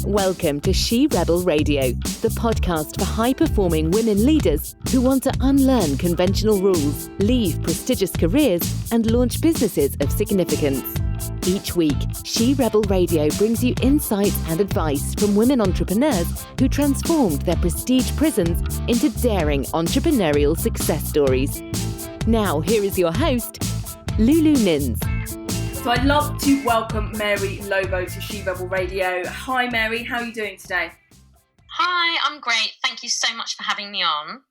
Welcome to She Rebel Radio, the podcast for high-performing women leaders who want to unlearn conventional rules, leave prestigious careers, and launch businesses of significance. Each week, She Rebel Radio brings you insights and advice from women entrepreneurs who transformed their prestige prisons into daring entrepreneurial success stories. Now, here is your host, Lulu Nins. So I'd love to welcome Mary Lobo to She Rebel Radio. Hi Mary, how are you doing today? Hi, I'm great. Thank you so much for having me on.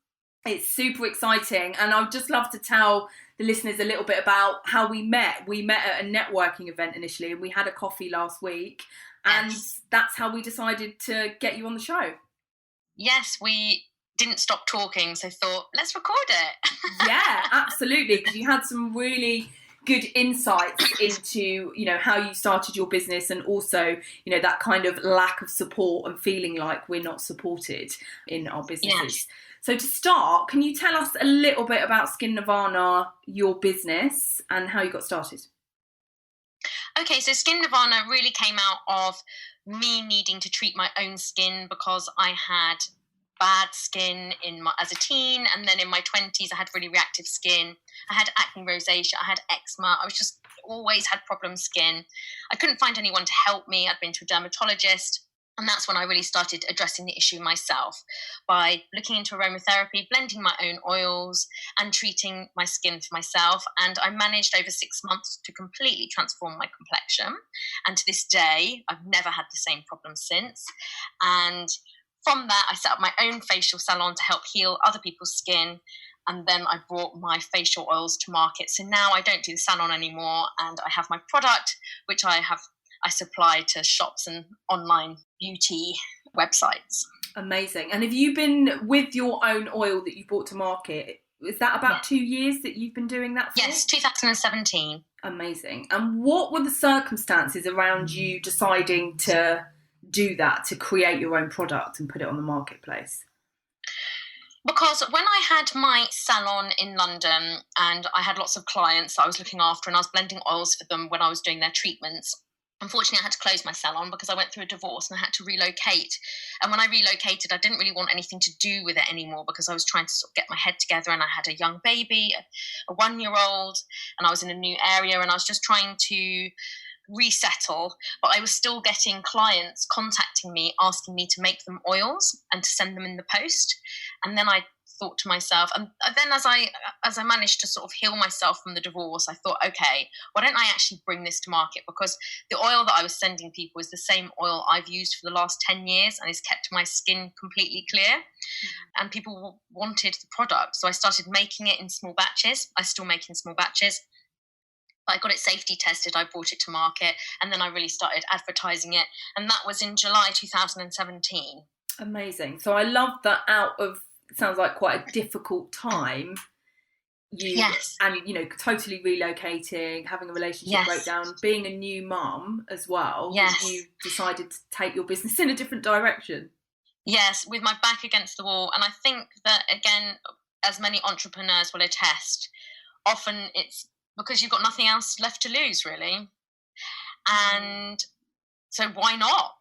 It's super exciting, and I'd just love to tell the listeners a little bit about how we met. We met at a networking event initially, and we had a coffee last week, and that's how we decided to get you on the show. Yes, we didn't stop talking, so thought, let's record it. Yeah, absolutely, because you had some really good insights into, how you started your business, and also, that kind of lack of support and feeling like we're not supported in our businesses. Yes. So to start, can you tell us a little bit about Skinirvana, your business, and how you got started? Okay, so Skinirvana really came out of me needing to treat my own skin because I had bad skin as a teen, and then in my 20s I had really reactive skin. I had acne, rosacea, I had eczema. I was just always had problem skin. I couldn't find anyone to help me. I'd been to a dermatologist, and that's when I really started addressing the issue myself by looking into aromatherapy, blending my own oils and treating my skin for myself. And I managed over 6 months to completely transform my complexion, and to this day I've never had the same problem since. And from that, I set up my own facial salon to help heal other people's skin. And then I brought my facial oils to market. So now I don't do the salon anymore, and I have my product, which I supply to shops and online beauty websites. Amazing. And have you been with your own oil that you brought to market? Is that about 2 years that you've been doing that for? Yes, 2017. Amazing. And what were the circumstances around you deciding to do that, to create your own product and put it on the marketplace? Because when I had my salon in London and I had lots of clients that I was looking after, and I was blending oils for them when I was doing their treatments, unfortunately I had to close my salon because I went through a divorce and I had to relocate. And when I relocated, I didn't really want anything to do with it anymore because I was trying to sort of get my head together, and I had a young baby, a 1-year-old, and I was in a new area, and I was just trying to resettle, but I was still getting clients contacting me asking me to make them oils and to send them in the post. And then I thought to myself, and then as I managed to sort of heal myself from the divorce, I thought, okay, why don't I actually bring this to market? Because the oil that I was sending people is the same oil I've used for the last 10 years and has kept my skin completely clear. And people wanted the product, so I started making it in small batches. I still make in small batches. I got it safety tested, I brought it to market, and then I really started advertising it. And that was in July 2017. Amazing. So I love that out of, it sounds like quite a difficult time, totally relocating, having a relationship breakdown, being a new mum as well, you decided to take your business in a different direction. Yes, with my back against the wall. And I think that, again, as many entrepreneurs will attest, often it's because you've got nothing else left to lose, really. And so why not?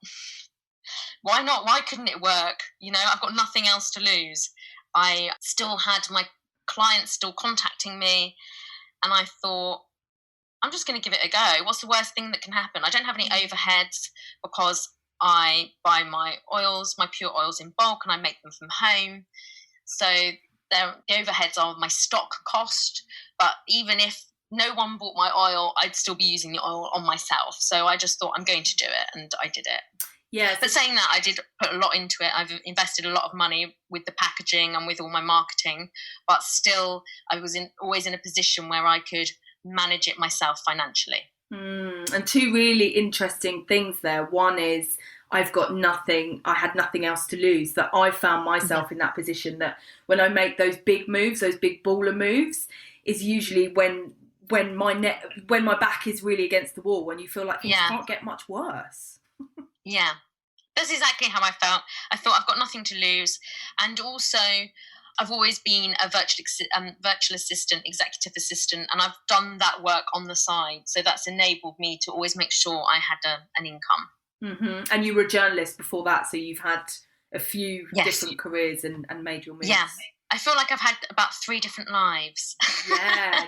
Why not? Why couldn't it work? I've got nothing else to lose. I still had my clients still contacting me, and I thought, I'm just going to give it a go. What's the worst thing that can happen? I don't have any overheads because I buy my oils, my pure oils in bulk, and I make them from home. So the overheads are my stock cost, but even if no one bought my oil, I'd still be using the oil on myself. So I just thought, I'm going to do it, and I did it. Yes. But saying that, I did put a lot into it. I've invested a lot of money with the packaging and with all my marketing, but still I was always in a position where I could manage it myself financially. And two really interesting things there. One is I had nothing else to lose, that I found myself in that position, that when I make those big moves, those big baller moves, is usually when my back is really against the wall, when you feel like things can't get much worse. Yeah, that's exactly how I felt. I thought, I've got nothing to lose. And also, I've always been a virtual assistant, executive assistant, and I've done that work on the side. So that's enabled me to always make sure I had an income. And you were a journalist before that, so you've had a few different careers and made your moves. Yeah. I feel like I've had about 3 different lives.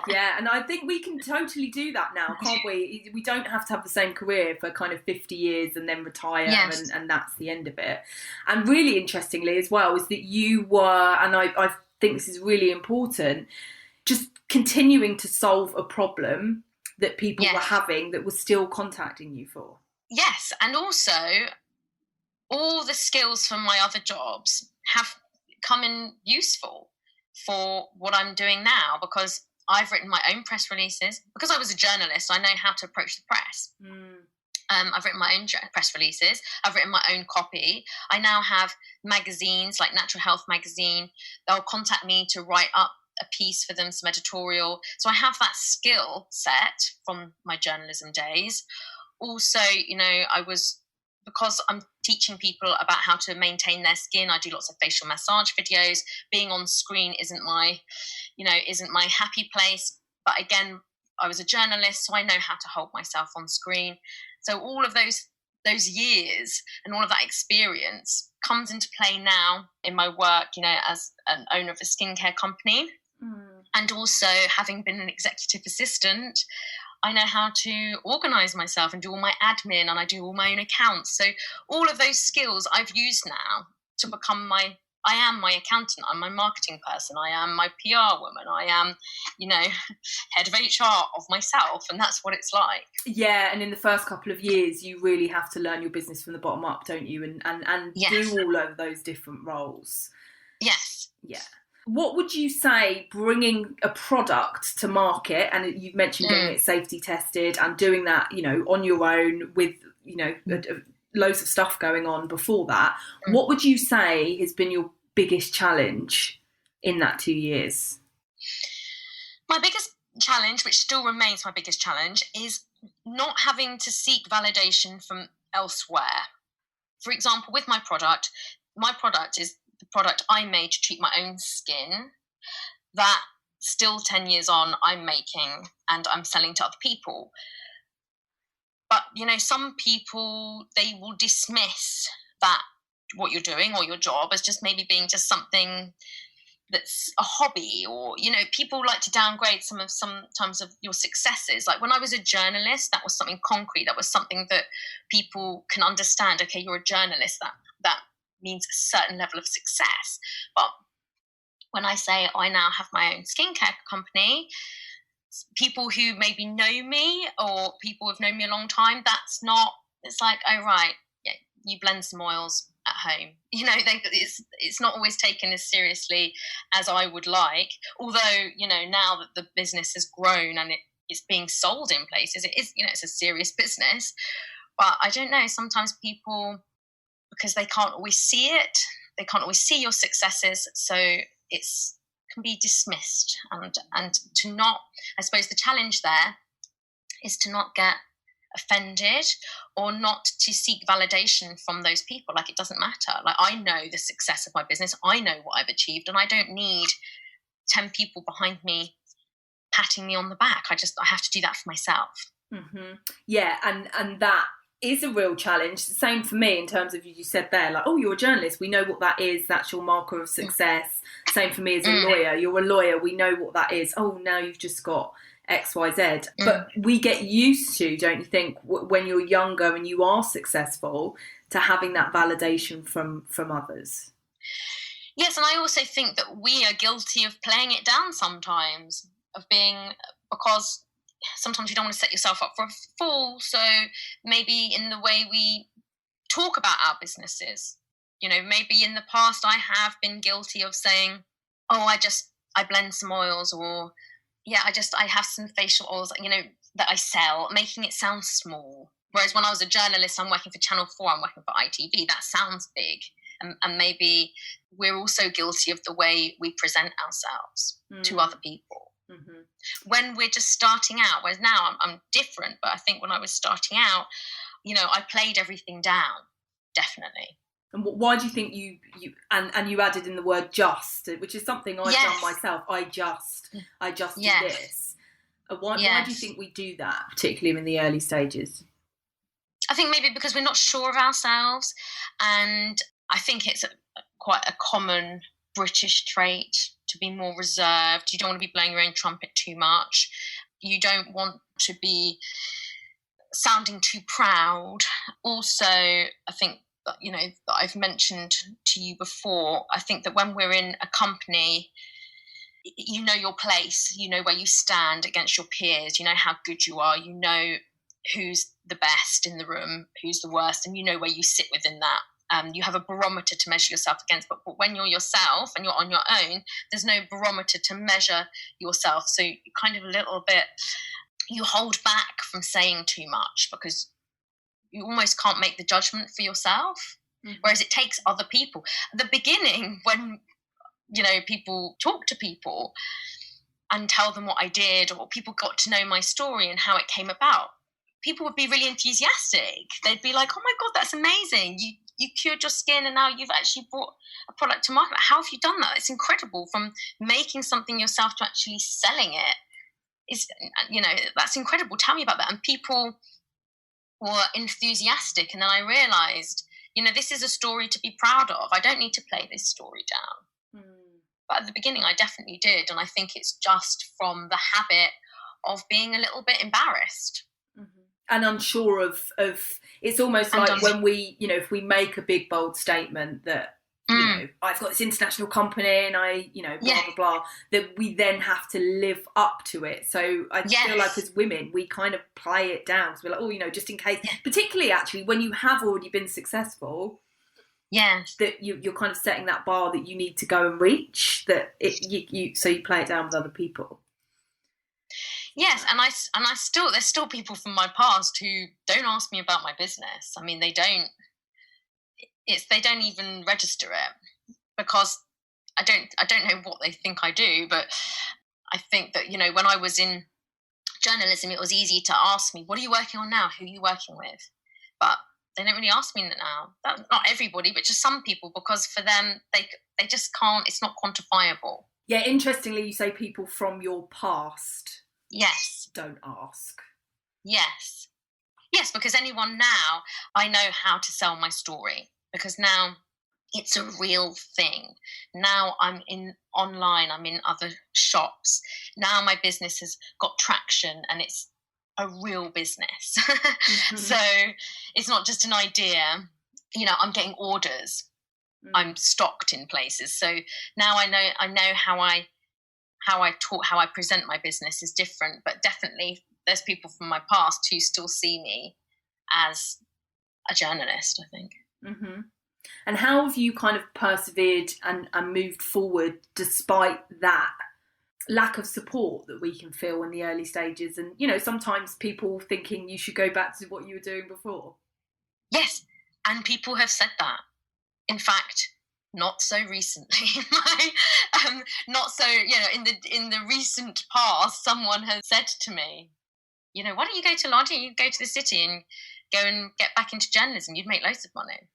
yeah. And I think we can totally do that now, can't we? We don't have to have the same career for kind of 50 years and then retire and that's the end of it. And really interestingly as well is that you were, and I think this is really important, just continuing to solve a problem that people were having that was still contacting you for. Yes, and also all the skills from my other jobs have come in useful for what I'm doing now, because I've written my own press releases. Because I was a journalist, I know how to approach the press. I've written my own press releases. I've written my own copy. I now have magazines like Natural Health magazine. They'll contact me to write up a piece for them, some editorial. So I have that skill set from my journalism days. Also, because I'm teaching people about how to maintain their skin, I do lots of facial massage videos. Being on screen isn't my happy place. But again, I was a journalist, so I know how to hold myself on screen. So all of those years and all of that experience comes into play now in my work, as an owner of a skincare company. And also having been an executive assistant, I know how to organise myself and do all my admin, and I do all my own accounts. So all of those skills I've used now to become I am my accountant, I'm my marketing person, I am my PR woman, I am, head of HR of myself, and that's what it's like. Yeah, and in the first couple of years, you really have to learn your business from the bottom up, don't you? And do all of those different roles. Yes. Yeah. What would you say bringing a product to market, and you've mentioned getting it safety tested and doing that, on your own with, loads of stuff going on before that. What would you say has been your biggest challenge in that 2 years? My biggest challenge, which still remains my biggest challenge, is not having to seek validation from elsewhere. For example, with my product is the product I made to treat my own skin that still 10 years on I'm making and I'm selling to other people. But, some people, they will dismiss that what you're doing or your job as just maybe being just something that's a hobby, or, people like to downgrade sometimes of your successes. Like when I was a journalist, that was something concrete. That was something that people can understand. Okay, you're a journalist. That means a certain level of success. But when I say I now have my own skincare company, people who maybe know me or people who've known me a long time, it's like, oh, right, yeah, you blend some oils at home. It's not always taken as seriously as I would like. Although, now that the business has grown and it's being sold in places, it is, it's a serious business. But I don't know, sometimes people, because they can't always see it, they can't always see your successes, so it's can be dismissed, and to not, I suppose the challenge there is to not get offended or not to seek validation from those people. Like, it doesn't matter. Like, I know the success of my business, I know what I've achieved, and I don't need 10 people behind me patting me on the back. I have to do that for myself. Yeah, and that is a real challenge. Same for me in terms of, you said there, like, oh, you're a journalist, we know what that is, that's your marker of success. Same for me as a lawyer, you're a lawyer, we know what that is. Oh, now you've just got XYZ. But we get used to, don't you think, when you're younger and you are successful, to having that validation from others. Yes, and I also think that we are guilty of playing it down sometimes, because sometimes you don't want to set yourself up for a fall. So maybe in the way we talk about our businesses, maybe in the past I have been guilty of saying, oh, I blend some oils, or yeah, I have some facial oils, that I sell, making it sound small. Whereas when I was a journalist, I'm working for Channel 4, I'm working for ITV, that sounds big. And maybe we're also guilty of the way we present ourselves to other people. When we're just starting out, whereas now I'm different, but I think when I was starting out, I played everything down, definitely. And why do you think you added in the word just, which is something I've done myself? I just do this. Why do you think we do that, particularly in the early stages? I think maybe because we're not sure of ourselves, and I think it's quite a common British trait to be more reserved. You don't want to be blowing your own trumpet too much. You don't want to be sounding too proud. Also, I think that, that I've mentioned to you before, I think that when we're in a company, you know your place, you know where you stand against your peers, you know how good you are, you know who's the best in the room, who's the worst, and you know where you sit within that. You have a barometer to measure yourself against, but when you're yourself and you're on your own, there's no barometer to measure yourself. So you kind of a little bit, you hold back from saying too much because you almost can't make the judgment for yourself. Mm-hmm. Whereas it takes other people. At the beginning, when, people talk to people and tell them what I did, or people got to know my story and how it came about, people would be really enthusiastic. They'd be like, oh my God, that's amazing. You cured your skin and now you've actually brought a product to market. How have you done that? It's incredible. From making something yourself to actually selling it. That's incredible. Tell me about that. And people were enthusiastic. And then I realized, this is a story to be proud of. I don't need to play this story down. But at the beginning, I definitely did. And I think it's just from the habit of being a little bit embarrassed. And unsure of it's almost like when we, if we make a big, bold statement that, I've got this international company and I, blah, blah, blah, that we then have to live up to it. So I feel like as women, we kind of play it down. So we're like, just in case, particularly actually when you have already been successful, that you're kind of setting that bar that you need to go and reach, that so you play it down with other people. Yes, and there's still people from my past who don't ask me about my business. I mean, they don't even register it because I don't know what they think I do, but I think that, when I was in journalism, it was easy to ask me, what are you working on now? Who are you working with? But they don't really ask me now. Not everybody, but just some people, because for them, they just can't, it's not quantifiable. Yeah, interestingly, you say people from your past. Yes. Don't ask. Yes. Yes, because anyone now, I know how to sell my story because now it's a real thing. Now I'm online, I'm in other shops. Now my business has got traction and it's a real business. Mm-hmm. So it's not just an idea. I'm getting orders. I'm stocked in places. So now I know how I talk, how I present my business is different, but definitely there's people from my past who still see me as a journalist, I think. Mm-hmm. And how have you kind of persevered and moved forward despite that lack of support that we can feel in the early stages? And, sometimes people thinking you should go back to what you were doing before. Yes, and people have said that. In fact, not so recently. Not so, in the recent past, someone has said to me, why don't you go to London? You go to the city and go and get back into journalism. You'd make loads of money.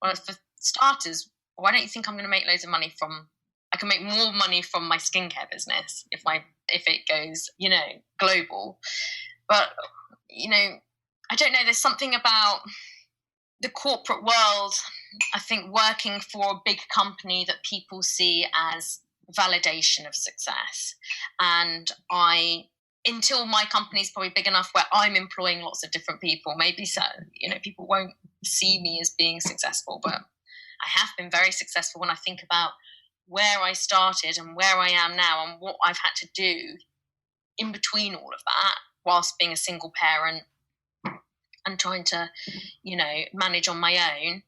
Well, for starters, why don't you think I'm going to make loads of money I can make more money from my skincare business if it goes, global. But, I don't know, there's something about the corporate world, I think, working for a big company that people see as validation of success. And until my company is probably big enough where I'm employing lots of different people, maybe so, people won't see me as being successful. But I have been very successful when I think about where I started and where I am now and what I've had to do in between all of that whilst being a single parent and trying to, manage on my own.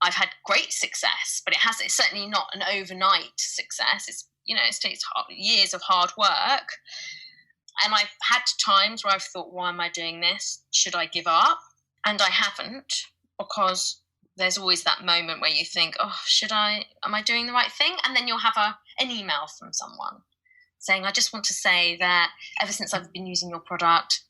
I've had great success, but it's certainly not an overnight success. It's, it takes years of hard work. And I've had times where I've thought, why am I doing this? Should I give up? And I haven't, because there's always that moment where you think, oh, am I doing the right thing? And then you'll have an email from someone saying, I just want to say that ever since I've been using your product,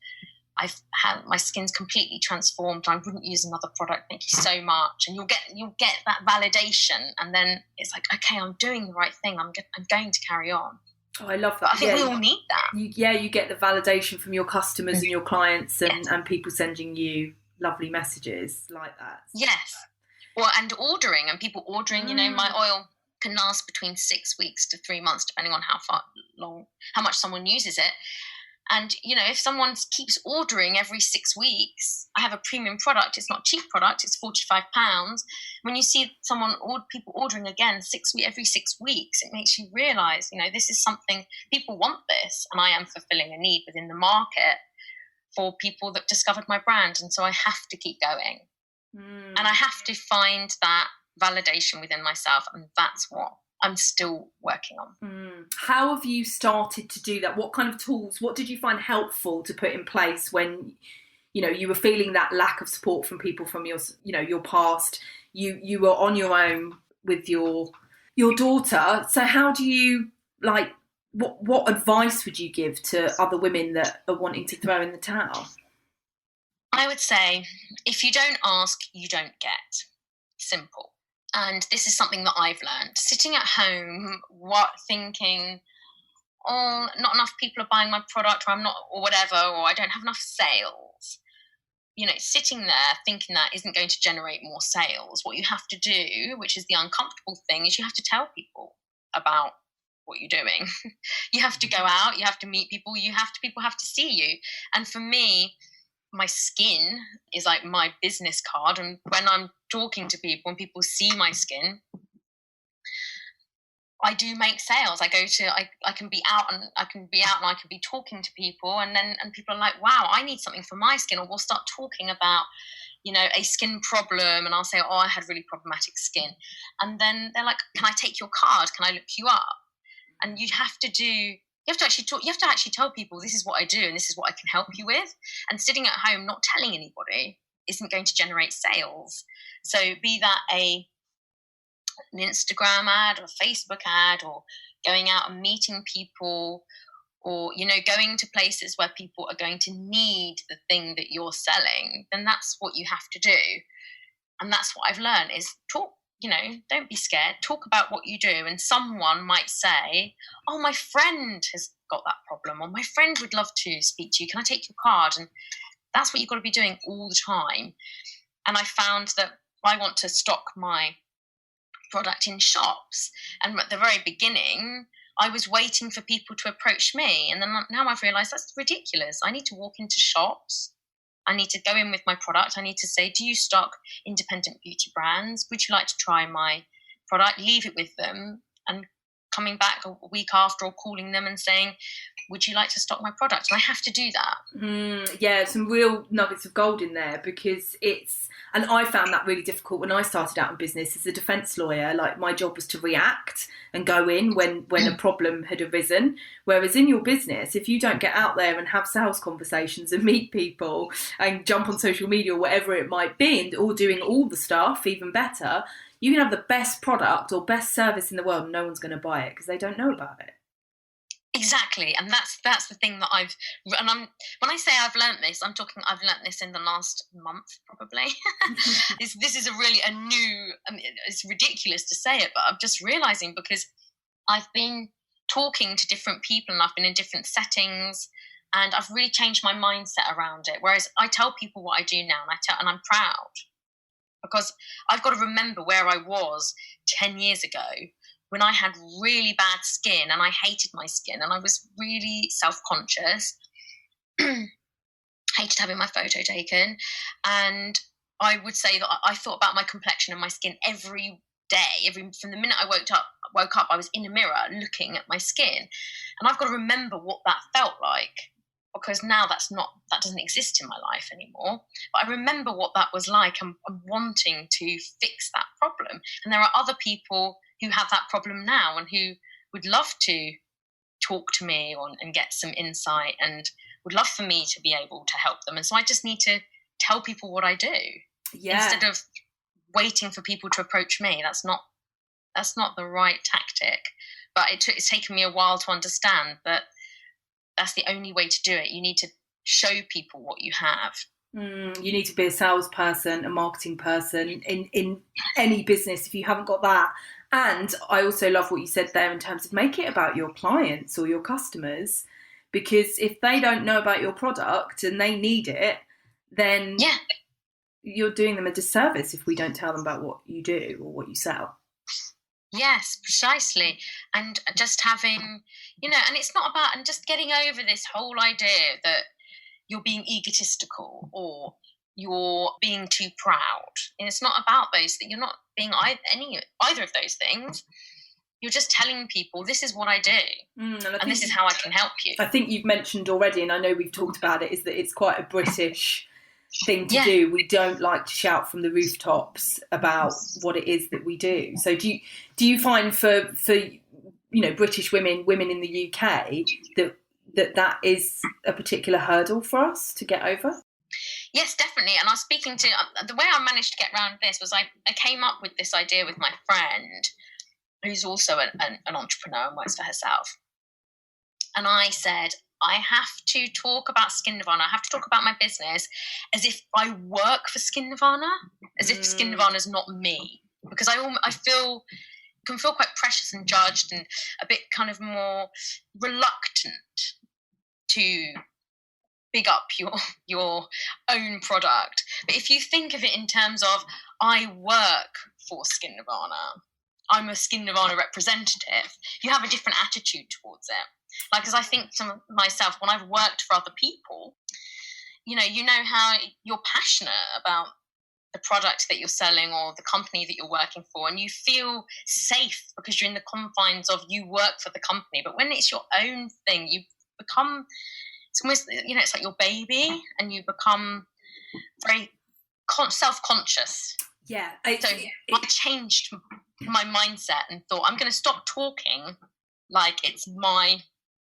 my skin's completely transformed. I wouldn't use another product. Thank you so much. And you'll get that validation, and then it's like, okay, I'm doing the right thing. I'm going to carry on. Oh, I love that. But I think we all need that. You get the validation from your customers and your clients, and people sending you lovely messages like that. Yes. Well, and ordering, and people ordering, you know, my oil can last between 6 weeks to 3 months, depending on how much someone uses it. And, you know, if someone keeps ordering every 6 weeks, I have a premium product. It's not a cheap product. It's £45. When you see people ordering again every 6 weeks, it makes you realise, you know, this is something, people want this. And I am fulfilling a need within the market for people that discovered my brand. And so I have to keep going. And I have to find that validation within myself. And that's what I'm still working on. How have you started to do that? What kind of tools, what did you find helpful to put in place when, you know, you were feeling that lack of support from people from your, you know, your past, you were on your own with your daughter. So how do you, like, what advice would you give to other women that are wanting to throw in the towel? I would say, if you don't ask, you don't get. Simple. And this is something that I've learned. Sitting at home, thinking, oh, not enough people are buying my product, or whatever, or I don't have enough sales. You know, sitting there thinking that isn't going to generate more sales. What you have to do, which is the uncomfortable thing, is you have to tell people about what you're doing. You have to go out, you have to meet people, people have to see you. And for me, my skin is like my business card. And when I'm talking to people, when people see my skin, I do make sales. I can be out and I can be talking to people, and people are like, wow, I need something for my skin. Or we'll start talking about, you know, a skin problem, and I'll say, oh, I had really problematic skin. And then they're like, can I take your card? Can I look you up? And you have to actually tell people, this is what I do and this is what I can help you with. And sitting at home not telling anybody isn't going to generate sales. So be that an Instagram ad or a Facebook ad, or going out and meeting people, or, you know, going to places where people are going to need the thing that you're selling, then that's what you have to do. And that's what I've learned is talk. You know, don't be scared. Talk about what you do. And someone might say, oh, my friend has got that problem, or my friend would love to speak to you. Can I take your card? And that's what you've got to be doing all the time. And I found that I want to stock my product in shops. And at the very beginning, I was waiting for people to approach me. And then now I've realised that's ridiculous. I need to walk into shops. I need to go in with my product. I need to say, do you stock independent beauty brands? Would you like to try my product? Leave it with them, and coming back a week after, or calling them and saying, would you like to stock my product? And I have to do that. Yeah, some real nuggets of gold in there, because and I found that really difficult when I started out in business as a defence lawyer. Like, my job was to react and go in when a problem had arisen. Whereas in your business, if you don't get out there and have sales conversations and meet people and jump on social media or whatever it might be, or doing all the stuff, even better, you can have the best product or best service in the world and no one's going to buy it because they don't know about it. Exactly, and that's the thing that when I say I've learnt this, I've learnt this in the last month probably. This is a new. I mean, it's ridiculous to say it, but I'm just realising, because I've been talking to different people and I've been in different settings, and I've really changed my mindset around it. Whereas I tell people what I do now, and I'm proud, because I've got to remember where I was 10 years ago, when I had really bad skin and I hated my skin and I was really self-conscious, hated having my photo taken. And I would say that I thought about my complexion and my skin every day. From the minute I woke up, I was in a mirror looking at my skin. And I've got to remember what that felt like, because now that doesn't exist in my life anymore. But I remember what that was like, and wanting to fix that problem. And there are other people who have that problem now and who would love to talk to me and get some insight, and would love for me to be able to help them. And so I just need to tell people what I do, instead of waiting for people to approach me. That's not the right tactic. But it's taken me a while to understand that that's the only way to do it. You need to show people what you have. You need to be a salesperson, a marketing person in any business if you haven't got that. And I also love what you said there in terms of make it about your clients or your customers, because if they don't know about your product and they need it, then you're doing them a disservice if we don't tell them about what you do or what you sell. Yes, precisely. And just having, and it's not about, and just getting over this whole idea that you're being egotistical or you're being too proud. And it's not about those things. You're not being either of those things. You're just telling people, this is what I do, and this is how I can help you. I think you've mentioned already, and I know we've talked about it, is that it's quite a British thing to do. We don't like to shout from the rooftops about what it is that we do. So do you find for British women in the UK that is a particular hurdle for us to get over? Yes, definitely. And I was speaking to the way I managed to get around this was I came up with this idea with my friend, who's also an entrepreneur and works for herself. And I said, I have to talk about Skinirvana. I have to talk about my business as if I work for Skinirvana, as if Skinirvana is not me. Because I can feel quite precious and judged and a bit kind of more reluctant to big up your own product. But if you think of it in terms of, I work for Skinirvana, I'm a Skinirvana representative, you have a different attitude towards it. Like, as I think to myself, when I've worked for other people, you know how you're passionate about the product that you're selling or the company that you're working for, and you feel safe because you're in the confines of you work for the company. But when it's your own thing, you become, it's almost, it's like your baby, and you become very self-conscious. Yeah. I changed my mindset and thought, I'm going to stop talking like it's my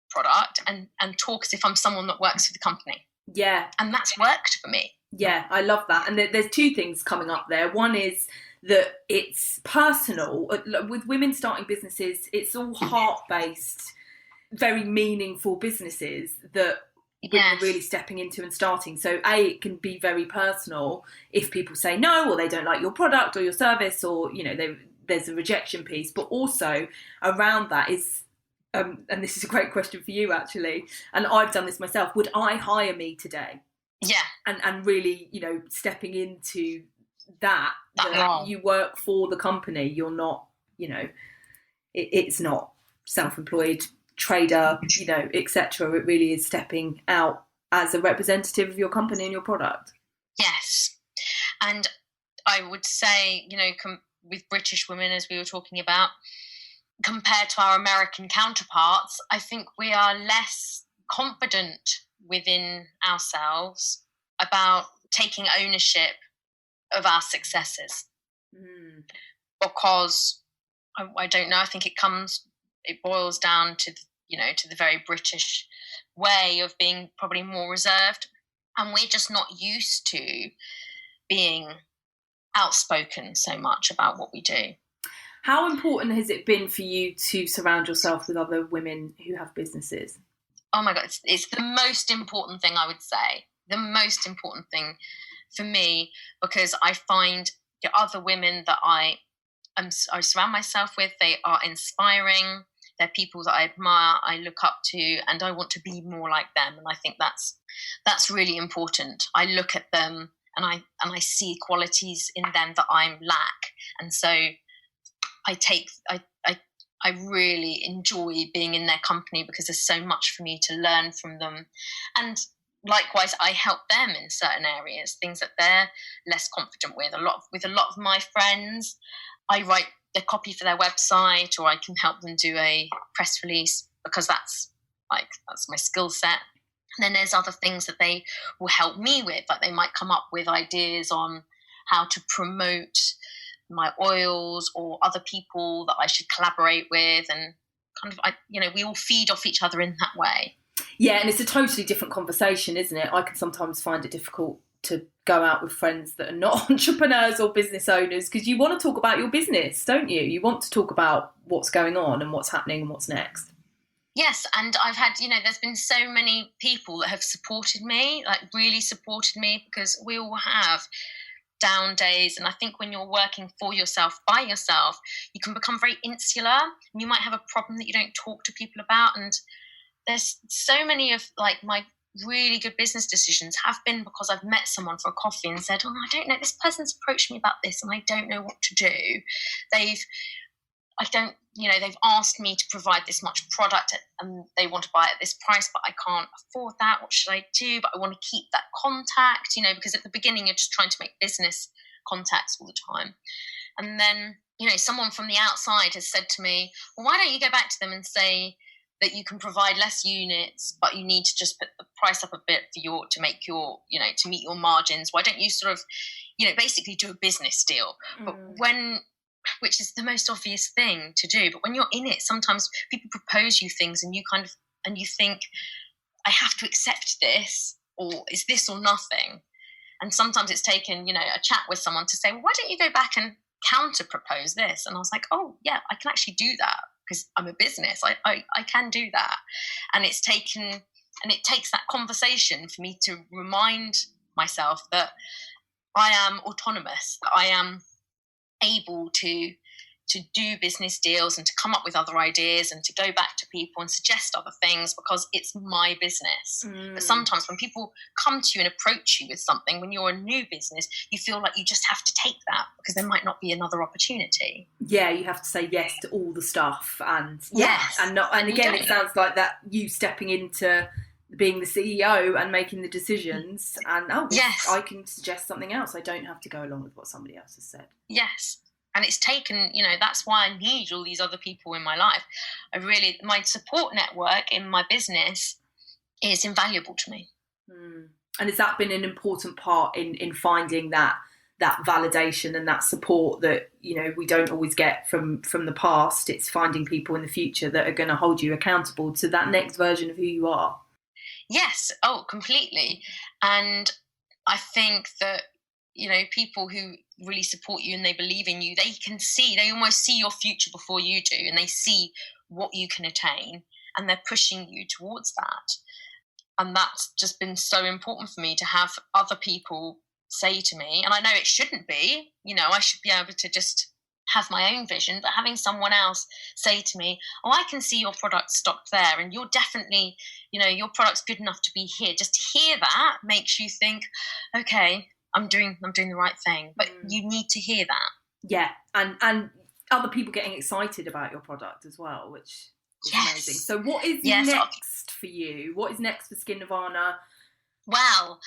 product and talk as if I'm someone that works for the company. Yeah. And that's worked for me. Yeah, I love that. And there's two things coming up there. One is that it's personal. With women starting businesses, it's all heart-based, very meaningful businesses that women are really stepping into and starting. So it can be very personal if people say no, or they don't like your product or your service, or there's a rejection piece. But also around that is, and this is a great question for you actually, and I've done this myself, would I hire me today? Yeah. And really, stepping into that you work for the company. You're not, it's not self-employed trader, etc. It really is stepping out as a representative of your company and your product. Yes. And I would say, with British women, as we were talking about, compared to our American counterparts, I think we are less confident within ourselves about taking ownership of our successes. Because I don't know, I think it boils down to the very British way of being probably more reserved, and we're just not used to being outspoken so much about what we do. How important has it been for you to surround yourself with other women who have businesses? Oh my God, it's the most important thing, I would say. The most important thing for me, because I find the other women that I surround myself with, they are inspiring. They're people that I admire, I look up to, and I want to be more like them. And I think that's really important. I look at them and I see qualities in them that I lack, and so I really enjoy being in their company because there's so much for me to learn from them. And likewise, I help them in certain areas, things that they're less confident with. With a lot of my friends, I write the copy for their website, or I can help them do a press release because that's my skill set. And then there's other things that they will help me with, like they might come up with ideas on how to promote my oils or other people that I should collaborate with, and kind of we all feed off each other in that way. Yeah, and it's a totally different conversation, isn't it? I can sometimes find it difficult to go out with friends that are not entrepreneurs or business owners, because you want to talk about your business, don't you? You want to talk about what's going on and what's happening and what's next. Yes, and I've had, there's been so many people that have supported me, like really supported me, because we all have down days. And I think when you're working for yourself, by yourself, you can become very insular, and you might have a problem that you don't talk to people about. And there's so many of my really good business decisions have been because I've met someone for a coffee and said, I don't know, this person's approached me about this and I don't know what to do. They've asked me to provide this much product and they want to buy it at this price, but I can't afford that. What should I do? But I want to keep that contact, because at the beginning you're just trying to make business contacts all the time. And then, someone from the outside has said to me, well, why don't you go back to them and say that you can provide less units, but you need to just put the price up a bit to make your, to meet your margins. Why don't you sort of, basically do a business deal? But which is the most obvious thing to do. But when you're in it, sometimes people propose you things and you think, I have to accept this, or is this or nothing? And sometimes it's taken, a chat with someone to say, well, why don't you go back and counter propose this? And I was like, oh yeah, I can actually do that because I'm a business. I can do that. And it takes that conversation for me to remind myself that I am autonomous, that I am able to do business deals and to come up with other ideas and to go back to people and suggest other things because it's my business. But sometimes when people come to you and approach you with something, when you're a new business, you feel like you just have to take that because there might not be another opportunity. Yeah, you have to say yes to all the stuff, and yes, and again, it sounds like that you stepping into being the CEO and making the decisions, and yes, I can suggest something else. I don't have to go along with what somebody else has said. Yes. And it's taken, that's why I need all these other people in my life. My support network in my business is invaluable to me. And has that been an important part in finding that validation and that support that, we don't always get from the past? It's finding people in the future that are going to hold you accountable to that next version of who you are. Yes. Oh, completely. And I think that, people who really support you and they believe in you, they almost see your future before you do, and they see what you can attain and they're pushing you towards that. And that's just been so important for me to have other people say to me, and I know it shouldn't be, I should be able to just have my own vision, but having someone else say to me, I can see your product stocked there and you're definitely, your product's good enough to be here. Just to hear that makes you think, okay, I'm doing the right thing, but you need to hear that. Yeah, and other people getting excited about your product as well, which is amazing. So what is next for you? What is next for Skinirvana? Well,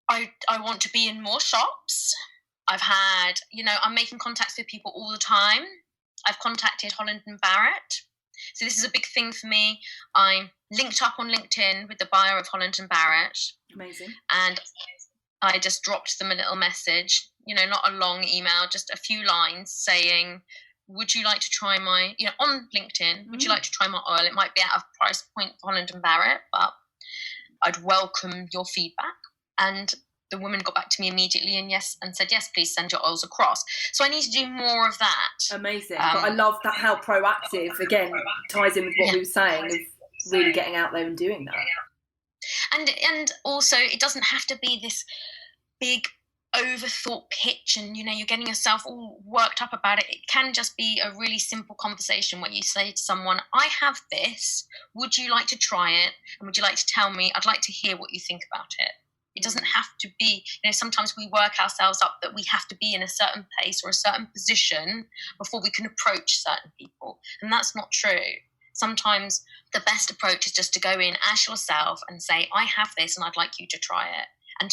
I want to be in more shops. I've had, I'm making contacts with people all the time. I've contacted Holland & Barrett. So this is a big thing for me. I'm linked up on LinkedIn with the buyer of Holland & Barrett. Amazing. And I just dropped them a little message, not a long email, just a few lines saying, would you like to try my, on LinkedIn, would you like to try my oil? It might be out of price point for Holland & Barrett, but I'd welcome your feedback. And the woman got back to me immediately and said, yes, please send your oils across. So I need to do more of that. Amazing. But I love that how proactive, again, ties in with what we were saying, of really getting out there and doing that. And also, it doesn't have to be this big overthought pitch and, you're getting yourself all worked up about it. It can just be a really simple conversation where you say to someone, I have this. Would you like to try it? And would you like to tell me? I'd like to hear what you think about it. It doesn't have to be, sometimes we work ourselves up that we have to be in a certain place or a certain position before we can approach certain people. And that's not true. Sometimes the best approach is just to go in as yourself and say, I have this and I'd like you to try it. And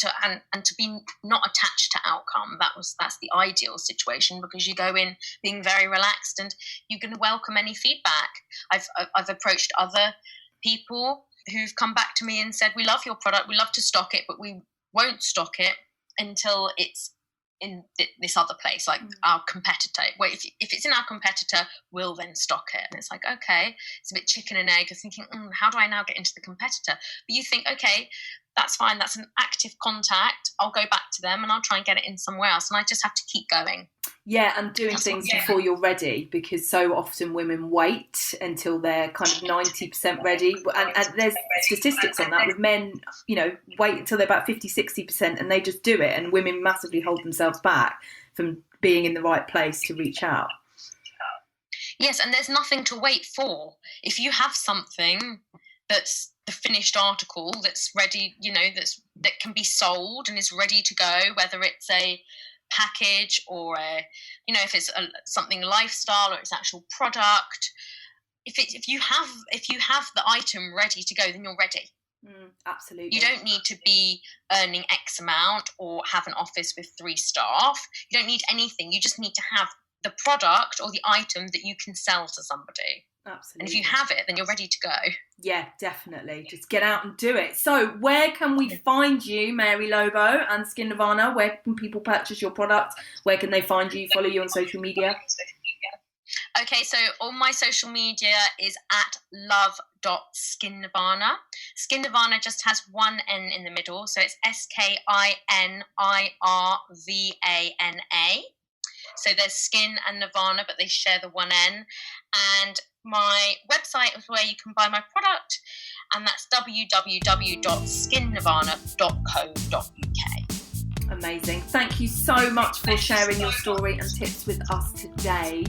to be not attached to outcome. That's the ideal situation, because you go in being very relaxed and you're going to welcome any feedback. I've approached other people who've come back to me and said, we love your product, we love to stock it, but we won't stock it until it's in this other place, like our competitor. Well, if it's in our competitor, we'll then stock it. And it's like, okay, it's a bit chicken and egg of thinking, how do I now get into the competitor? But you think, okay, that's fine, that's an active contact. I'll go back to them and I'll try and get it in somewhere else. And I just have to keep going. Yeah, and doing things before you're ready, because so often women wait until they're kind of 90% ready. And there's statistics on that with men, wait until they're about 50, 60% and they just do it. And women massively hold themselves back from being in the right place to reach out. Yes, and there's nothing to wait for. If you have something that's the finished article that's ready, that can be sold and is ready to go, whether it's a package or if it's something lifestyle or it's actual product. If you have the item ready to go, then you're ready. Absolutely. You don't need to be earning X amount or have an office with 3 staff. You don't need anything. You just need to have the product or the item that you can sell to somebody. Absolutely. And if you have it, then you're ready to go. Yeah, definitely. Just get out and do it. So where can we find you, Mary Lobo and Skinirvana? Where can people purchase your product? Where can they find you, follow you on social media? Okay, so all my social media is at love.skinirvana. Skinirvana just has one N in the middle, so it's SKINIRVANA. So there's Skin and Nirvana, but they share the one N. And my website is where you can buy my product, and that's www.skinirvana.co.uk. Amazing. Thank you so much for sharing your story and tips with us today.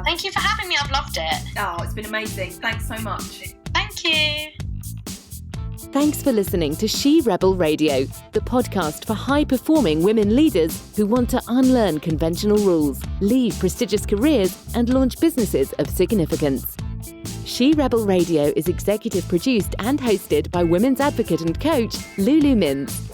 Thank you for having me. I've loved it. Oh, it's been amazing. Thanks so much. Thank you. Thanks for listening to She Rebel Radio, the podcast for high-performing women leaders who want to unlearn conventional rules, leave prestigious careers, and launch businesses of significance. She Rebel Radio is executive produced and hosted by women's advocate and coach Lulu Mins.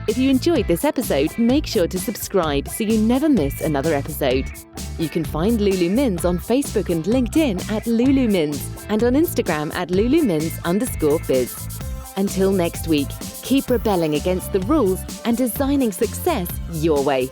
If you enjoyed this episode, make sure to subscribe so you never miss another episode. You can find Lulu Mins on Facebook and LinkedIn at Lulu Mins and on Instagram at LuluMins_biz. Until next week, keep rebelling against the rules and designing success your way.